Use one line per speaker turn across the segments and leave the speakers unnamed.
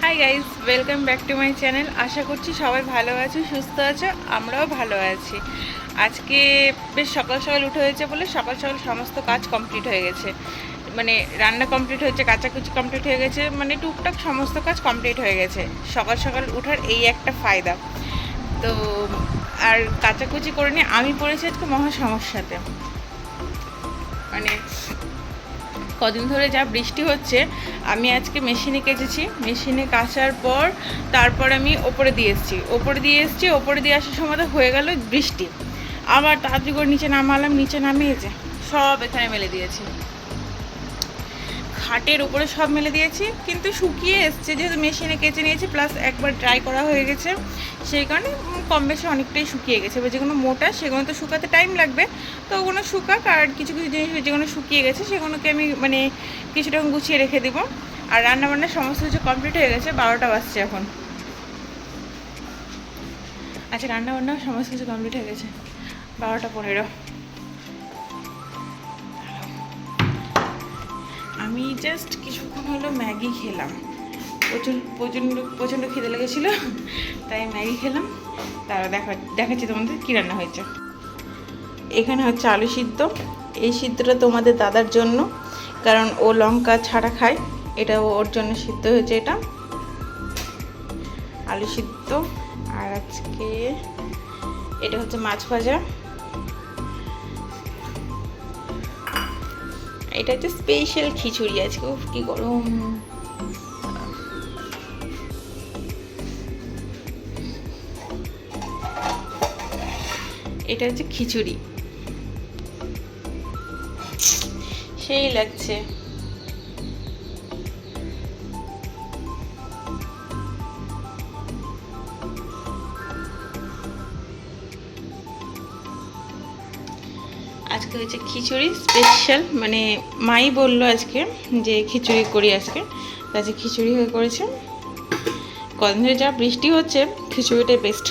High guys, welcome back to my channel. আশা করছি সবাই ভালো আছো, সুস্থ আছো, আমরাও ভালো আছি। আজকে বেশ সকাল সকাল উঠে হয়েছে বলে সকাল সকাল সমস্ত কাজ কমপ্লিট হয়ে গেছে। মানে রান্না কমপ্লিট হয়েছে, কাচাকুচি কমপ্লিট হয়ে গেছে, মানে টুকটাক সমস্ত কাজ কমপ্লিট হয়ে গেছে। সকাল সকাল উঠার এই একটা ফায়দা। তো আর কাচাকুচি করে নিয়ে আমি পড়েছি আজকে মহা সমস্যাতে। মানে কদিন ধরে যা বৃষ্টি হচ্ছে, আমি আজকে মেশিনে কেচেছি। মেশিনে কাচার পর তারপর আমি ওপরে দিয়ে এসেছি। ওপরে দিয়ে আসার সময় তো হয়ে গেল বৃষ্টি। আবার তাড়াতাড়ি করে নিচে নামালাম, নিচে নামিয়ে যে সব এখানে মেলে দিয়েছি, খাটের উপরে সব মেলে দিয়েছি। কিন্তু শুকিয়ে এসছে, যেহেতু মেশিনে কেচে নিয়েছি, প্লাস একবার ড্রাই করা হয়ে গেছে, সেই কারণে কম বেশি অনেকটাই শুকিয়ে গেছে। এবার যেগুলো মোটা সেগুলো তো শুকাতে টাইম লাগবে, তো ওগুলো শুকাক। আর কিছু কিছু জিনিস যেগুলো শুকিয়ে গেছে সেগুলোকে আমি মানে কিছুটা গুছিয়ে রেখে দিব। আর রান্নাবান্না সমস্ত কিছু কমপ্লিট হয়ে গেছে, 12টা বাজছে এখন। আচ্ছা, রান্নাবান্না সমস্ত কিছু কমপ্লিট হয়ে গেছে, 12টা 15। আমি জাস্ট কিছুক্ষণ হলো ম্যাগি খেলাম। প্রচণ্ড খিদে লেগেছিলো, তাই ম্যাগি খেলাম। তারা দেখাচ্ছি তোমাদের কী রান্না হয়েছে। এখানে হচ্ছে আলু সিদ্ধ। এই সিদ্ধটা তোমাদের দাদার জন্য, কারণ ও লঙ্কা ছাড়া খায়। এটা ওর জন্য সিদ্ধ হয়েছে, এটা আলু সিদ্ধ। আর আজকে এটা হচ্ছে মাছ ভাজা। এটা হচ্ছে স্পেশাল খিচুড়ি আজকে। কি গরম! এটা হচ্ছে খিচুড়ি, সেই লাগছে। আজকে হয়েছে খিচুড়ি স্পেশাল, মানে মাই বললো আজকে যে খিচুড়ি করি আজকে, তাই খিচুড়ি হয়ে করেছে। কদিন ধরে যা বৃষ্টি হচ্ছে, খিচুড়িটাই বেস্ট।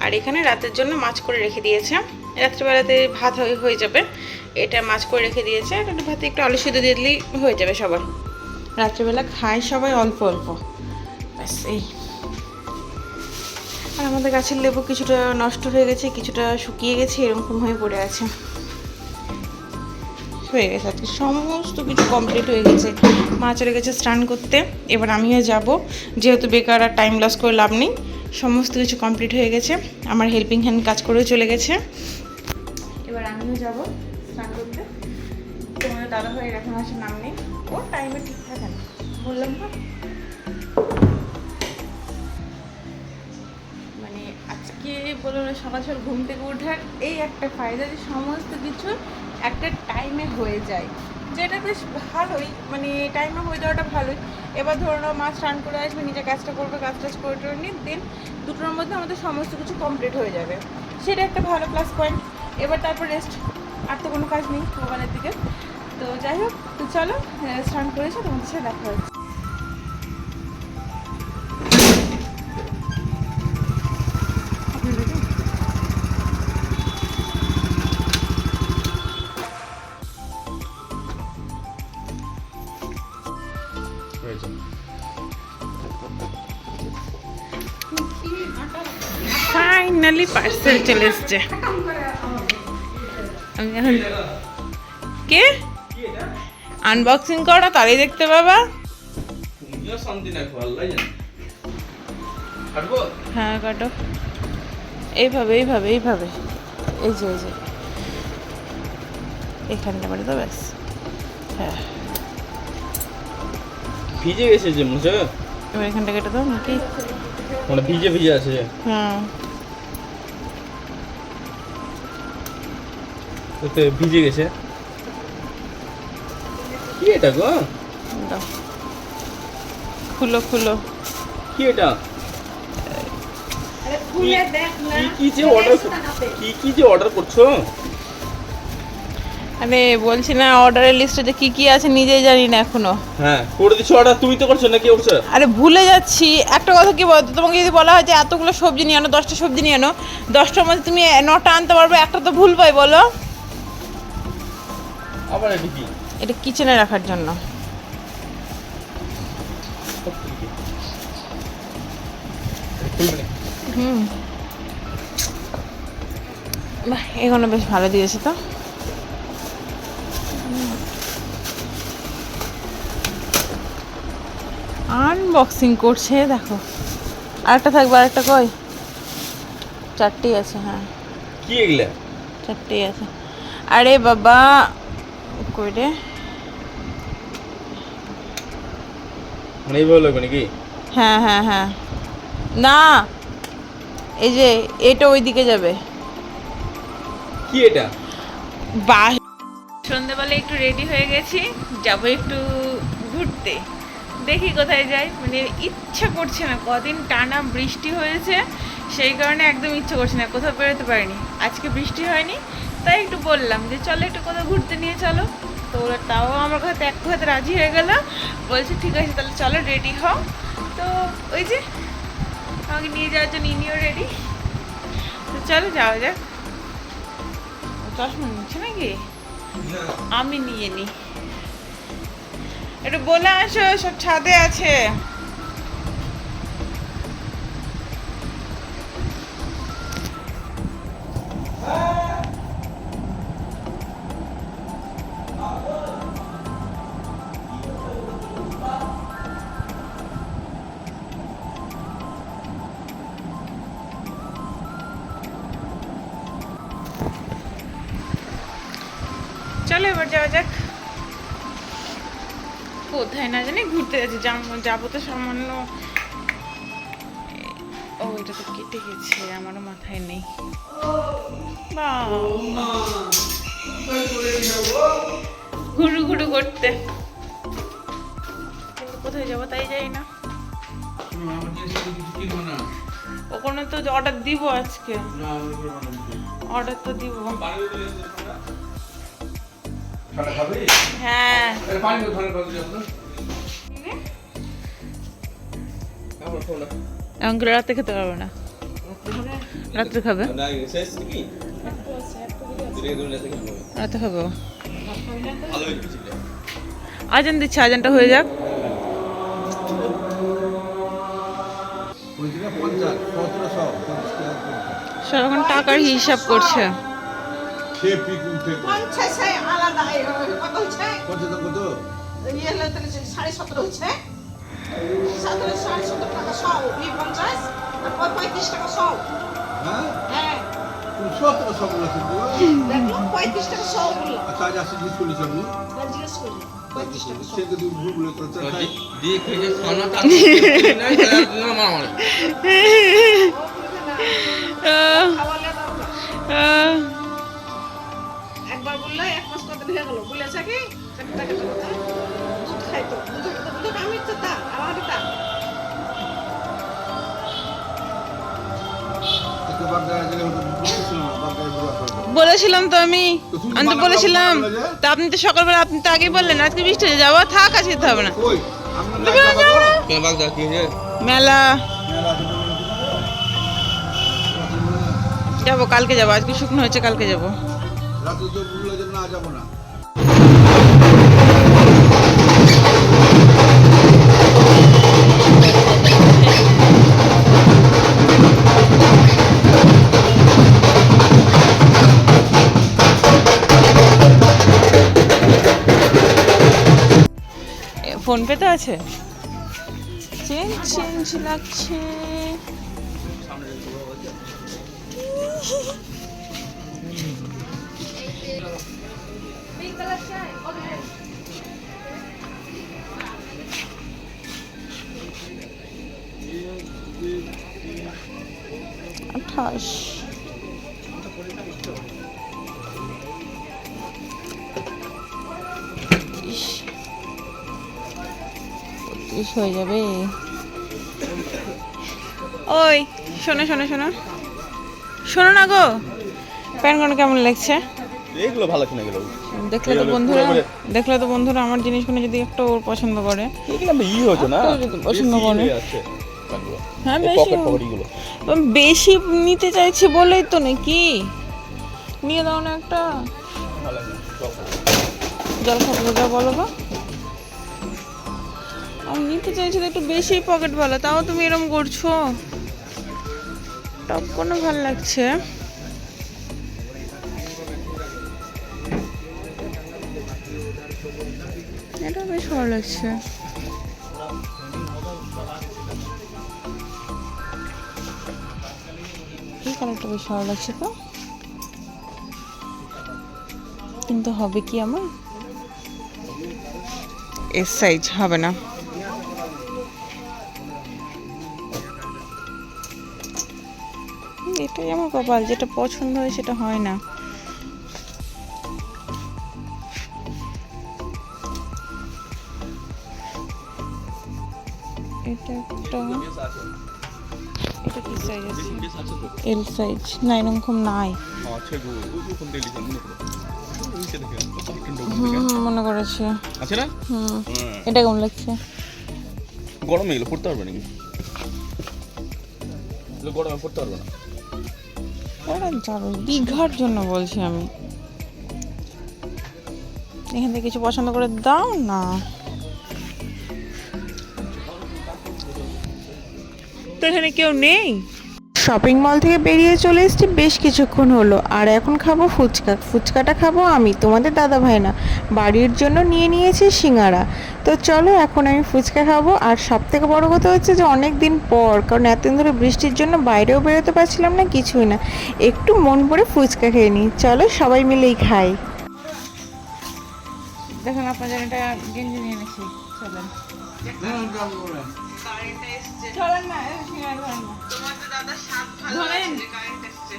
আর এখানে রাতের জন্য মাছ করে রেখে দিয়েছে, রাত্রিবেলাতে ভাত হয়ে যাবে। এটা মাছ করে রেখে দিয়েছে, একটু ভাতে একটু আলু সিদ্ধ দিয়ে দিলেই হয়ে যাবে সবার। রাত্রিবেলা খায় সবাই অল্প অল্প, ব্যাস এই। আর আমাদের গাছের লেবু কিছুটা নষ্ট হয়ে গেছে, কিছুটা শুকিয়ে গেছে, এরকম হয়ে পড়ে আছে। হয়ে গেছে আজকে সমস্ত কিছু কমপ্লিট হয়ে গেছে। মা চলে গেছে স্নান করতে, এবার আমিও যাব, যেহেতু বেকার আর টাইম লস করে লাভ নেই। সমস্ত কিছু কমপ্লিট হয়ে গেছে, আমার হেল্পিং হ্যান্ড কাজ করেও চলে গেছে। এবার আমিও যাব স্নান করতে। তোমার দাদা ভাইয়ের এখন আসার নাম নেই, ও টাইমে ঠিক থাকে না, বললাম না। মানে আজকে বলো না, সকাল সকাল ঘুম থেকে ওঠার এই একটা ফায়দা যে সমস্ত কিছু একটা টাইমে হয়ে যায়, যেটা বেশ ভালোই। মানে টাইমে হয়ে যাওয়াটা ভালোই। এবার ধরো না, মাছ রান করে আসবে, নিজে কাজটা করবে, কাজ টাজ করে নিয়ে দেন 2টোর মধ্যে আমাদের সমস্ত কিছু কমপ্লিট হয়ে যাবে, সেটা একটা ভালো প্লাস পয়েন্ট। এবার তারপর রেস্ট, আর তো কোনো কাজ নেই মোবাইলের দিকে। তো যাই হোক, তো চলো স্নান করেছো, তোমাদের সাথে দেখা হচ্ছে। ফাইনালি পার্সেল চলে এসছে। আমি এখন কে আনবক্সিং করা তারই দেখতে পাবা। হ্যাঁ কাটো, এইভাবে এইভাবে এইভাবে, এই যে এখানটা মানে তো ব্যাস। হ্যাঁ,
ভিজে গেছে যে মুছে,
এবার এখানটা কেটে দাও নাকি?
মানে ভিজে ভিজে আছে।
হ্যাঁ,
ওতে ভিজে গেছে। কি এটা গো?
দাও, খুলো খুলো।
কি এটা? কি যে অর্ডার করছো?
আরে বলছি না, অর্ডারের লিস্টে যে কি আছে নিজেই জানি না এখনো।
হ্যাঁ, করে দিচ্ছ অর্ডার, তুমি তো করছো না, কি করছো?
আরে ভুলে যাচ্ছি। একটা কথা কি বলতো, তোমাকে যদি বলা হয় যে এতগুলো সবজি নিয়ে আনো, 10টা সবজি নিয়ে আনো, 10টার মধ্যে তুমি 9টা আনতে পারবে, একটা তো ভুল পাই বলো।
আবার এটা কি?
এটা কিচেনে রাখার জন্য। হুম, বাহ, এগুলো বেশ ভালো দিয়েছে তো। আনবক্সিং করছে দেখো। আরেকটা থাকবে, আরেকটা কই? চারটেই আছে, হ্যাঁ
কি এগুলা?
চারটেই আছে। আরে বাবা, কই রে?
মানে এইভাবে লাগবে নাকি?
হ্যাঁ হ্যাঁ হ্যাঁ, না এই যে এটা ওইদিকে যাবে।
কি এটা?
বাহ, সন্ধ্যেবেলা একটু রেডি হয়ে গেছি, যাব একটু ঘুরতে। দেখি কোথায় যাই, মানে ইচ্ছা করছে না, কদিন টানা বৃষ্টি হয়েছে, সেই কারণে একদম ইচ্ছা করছে না, কোথাও বেরোতে পারিনি। আজকে বৃষ্টি হয়নি, তাই একটু বললাম যে চলো একটু কোথাও ঘুরতে নিয়ে চলো। তো ওরা তাও আমার কথা এক কথাতে রাজি হয়ে গেল, বলছে ঠিক আছে তাহলে চলো রেডি হও। তো ওই যে আমাকে নিয়ে যাওয়ার জন্য ইনিও রেডি, তো চলো যাওয়া যাক। চশমা নিচ্ছে নাকি? আমি নিয়ে নি, একটু বলে আসো, সব ছাদে আছে। চলো এবার যাওয়া যাক। কোথায় না জানি ঘুরতে যাচ্ছি, যাবো তো সামান্য। ও এটা তো কেটে গেছে, আমারও মাথায় নেই। ঘুরু ঘুরু করতে, কিন্তু কোথায় যাবো তাই যাই না। ওখানে তো অর্ডার দিব আজকে, অর্ডার তো দিব। হ্যাঁ এমন করে রাতে খেতে পারবো না, রাত্রে খাবে, রাতে খাবো। আজান দিচ্ছে, আজানটা হয়ে যাক। সব এখন টাকার হিসাব করছে।
একবার বললে এক মাস কত হয়ে গেল বলেছে কি দুধ খাইতো, দুধ আমি তো তা আমার তা
বলেছিলাম তো আমি তো বলেছিলাম, তা আপনি তো সকালবেলা আপনি তো আগেই বললেন আজকে বৃষ্টি হয়ে যাবো, থাক আজকে যেতে হবে না। মেলা যাবো, কালকে যাবো, আজকে শুকনো হয়েছে, কালকে যাবো। ফোন পে তো আছে, চেঞ্জ চেঞ্জ লাগছে। আঠাশ, হয়ে যাবে। ওই শোনো শোনো শোনো শোনো না গো, প্যান্টগুলো কেমন লাগছে?
এগুলো ভালো কিনা গেল।
দেখলে তো বন্ধুরা আমার জিনিসগুলো যদি একটু ওর পছন্দ করে,
এগুলো আমি হতো না,
যদি পছন্দ করে। হ্যাঁ
পকেট পকেটগুলো
বেশি নিতে চাইছি বলেই তো, নাকি নিয়ে দাও না একটা। জল খাবো যা বলো গো, আমি নিতে চাইছি একটু বেশি পকেট ভালো, তাও তুমি এরকম করছো। টপ কোনো ভালো লাগছে। এটা বেশ ভালো লাগছে। এই কালারটা বেশ ভালো লাগছে তো, কিন্তু হবে কি আমার এস সাইজ হবে না। এটাই আমার কপাল, যেটা পছন্দ হয় সেটা হয় না। এটা একটা, এটা কি সাইজ আছে? এল সাইজ না, এরকম নাই। মনে করেছে
আছে না?
এটা কেমন লাগছে?
গরমে এগুলো পড়তে পারবে নাকি? গরমে পড়তে পারবে না।
ওরা যাবে দীঘার জন্য বলছি আমি। এখান থেকে কিছু পছন্দ করে দাও না। তো এখানে কেউ নেই। শপিং মল থেকে বেরিয়ে চলে এসেছি বেশ কিছুক্ষণ হলো, আর এখন খাবো ফুচকা। ফুচকাটা খাবো আমি, তোমাদের দাদা ভাই না। বাড়ির জন্য নিয়ে নিয়েছি সিঙ্গারা। তো চলো এখন আমি ফুচকা খাবো। আর সব থেকে বড় কথা হচ্ছে যে অনেক দিন পর, কারণ এতদিন ধরে বৃষ্টির জন্য বাইরেও বেরোতে পারছিলাম না, কিছুই না, একটু মন ভরে ফুচকা খেয়ে নিই। চলো সবাই মিলেই খাই। দেখুন আপনার জন্য একটা গেঞ্জি নিয়ে এনেছি, চলেন। চলেন না, সিঙ্গারা ধরেন না। তোমাদের দাদা সাত ভালো আছে, কারেন্ট এসেছে।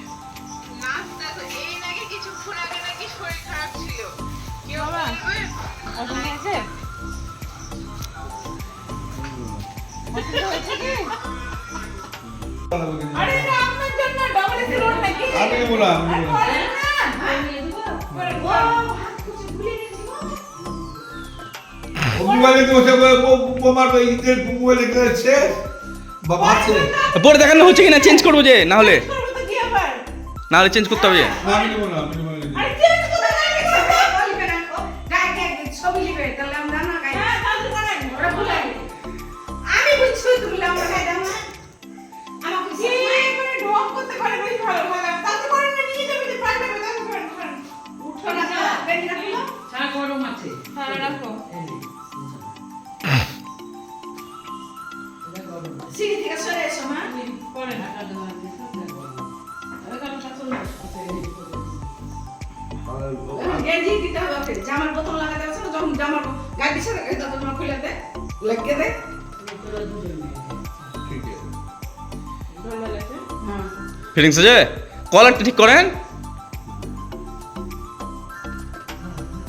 নাস্তা তো এই নাকি কিছুক্ষণ আগে নাকি শরীর খারাপ ছিল। কি বাবা অসুবিধা আছে? অসুবিধা হয়েছে কি? আরে এটা আপনার জন্য ডাবল এসি রোড নাকি?
আমি বললাম মোবাইলে তো সব বোমার ইদের মোবাইলে গেছে বাবা আছে
পরে দেখানো হচ্ছে কিনা চেঞ্জ করবো যে, না হলে চেঞ্জ করতে হবে যে।
না আমি নেবো না, আমি নেবো না।
আরে চেঞ্জ করে বলবে না গায়ে ছবি লিখবে, তাহলে আমরা না গায়ে ওরা ভুলাই। আমি বুঝছি তুমি আমরা গায়ে দাও না। আমাকে যে করে ঢোক করতে পারে বেশ ভালো ভালো। তাতে করে না নিয়ে যাবে যে পারবে না, তাতে করে উঠো না, বেরিয়ে রাখো।
চা গরম আছে।
হ্যাঁ রাখো।
সিঁড়ি থেকে সরে এসো মা।
পরে ঢাকা দেওয়া আছে, সব দেখো। ওই কারণটা চলে আসছে।
গেঞ্জি দিতে হবে ওকে, জামার বোতাম লাগাতে আছে না, যখন জামার গায়ে দিছে না এটা তোমার খুলে দে, লাগিয়ে দে।
তোরা দুজন মিলে।
ঠিক আছে
ভালো লাগছে?
হ্যাঁ
ফিটিংস আছে, কলারটা ঠিক করেন।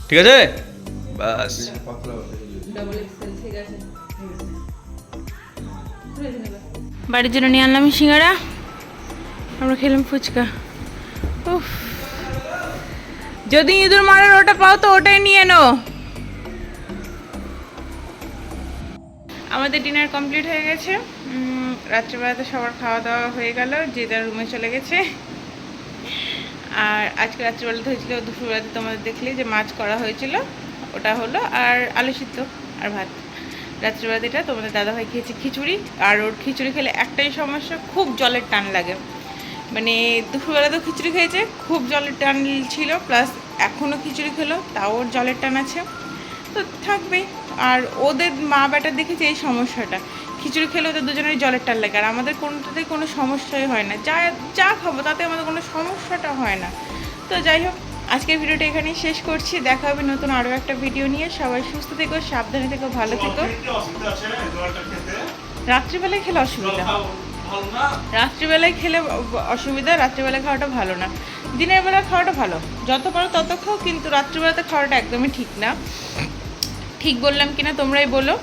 ঠিক আছে বাস।
পাতলা
ডাবল এক্সেল ঠিক আছে।
বাড়ির জন্য নিয়ে আনলাম সিঙ্গারা, আমরা খেলাম ফুচকা। উফ, যদি ইঁদুর মারার ওটা পাও তো ওটাই নিয়ে নো। আমাদের ডিনার কমপ্লিট হয়ে গেছে। রাত্রিবেলাতে সবার খাওয়া দাওয়া হয়ে গেল, যে যার রুমে চলে গেছে। আর আজকে রাত্রিবেলাতে হয়েছিল, দুপুরবেলাতে তোমাদের দেখলে যে মাছ করা হয়েছিল, ওটা হলো, আর আলু সিদ্ধ আর ভাত। রাত্রিবেলাতে এটা তোমাদের দাদাভাই খেয়েছে খিচুড়ি, আর ওর খিচুড়ি খেলে একটাই সমস্যা, খুব জলের টান লাগে। মানে দুপুরবেলাতেও খিচুড়ি খেয়েছে, খুব জলের টান ছিল, প্লাস এখনও খিচুড়ি খেলো তাও ওর জলের টান আছে, তো থাকবে। আর ওদের মা বেটার দেখেছি এই সমস্যাটা, খিচুড়ি খেলে ওদের দুজনেরই জলের টান লাগে, আর আমাদের কোনোটাতেই কোনো সমস্যাই হয় না, যা যা খাবো তাতে আমাদের কোনো সমস্যাটা হয় না। তো যাই হোক, আজকের ভিডিওটা এখানেই শেষ করছি। দেখা হবে নতুন আরও একটা ভিডিও নিয়ে। সবাই সুস্থ থেকো, সাবধানে থেকো, ভালো থেকো। রাত্রিবেলায় খেলে অসুবিধা, রাত্রিবেলায় খেলে অসুবিধা, রাত্রিবেলায় খাওয়াটা ভালো না, দিনের বেলা খাওয়াটা ভালো, যত পারো তত খাও, কিন্তু রাত্রিবেলাতে খাওয়াটা একদমই ঠিক না। ঠিক বললাম কিনা তোমরাই বলো।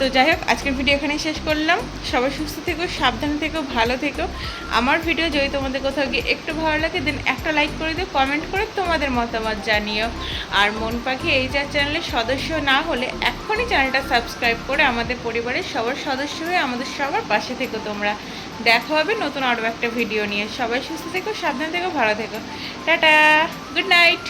তো যাই হোক, আজকের ভিডিও এখানেই শেষ করলাম। সবাই সুস্থ থেকো, সাবধানে থেকো, ভালো থেকো। আমার ভিডিও যদি তোমাদের কোথাও গিয়ে একটু ভালো লাগে, দেন একটা লাইক করে দিও, কমেন্ট করে তোমাদের মতামত জানিও। আর মন পাখি এই চ্যানেলের সদস্য না হলে এখনই চ্যানেলটা সাবস্ক্রাইব করে আমাদের পরিবারের সবার সদস্য হয়ে আমাদের সবার পাশে থেকো তোমরা। দেখা হবে নতুন আরও একটা ভিডিও নিয়ে। সবাই সুস্থ থেকো, সাবধানে থেকো, ভালো থেকো। Tata, good night.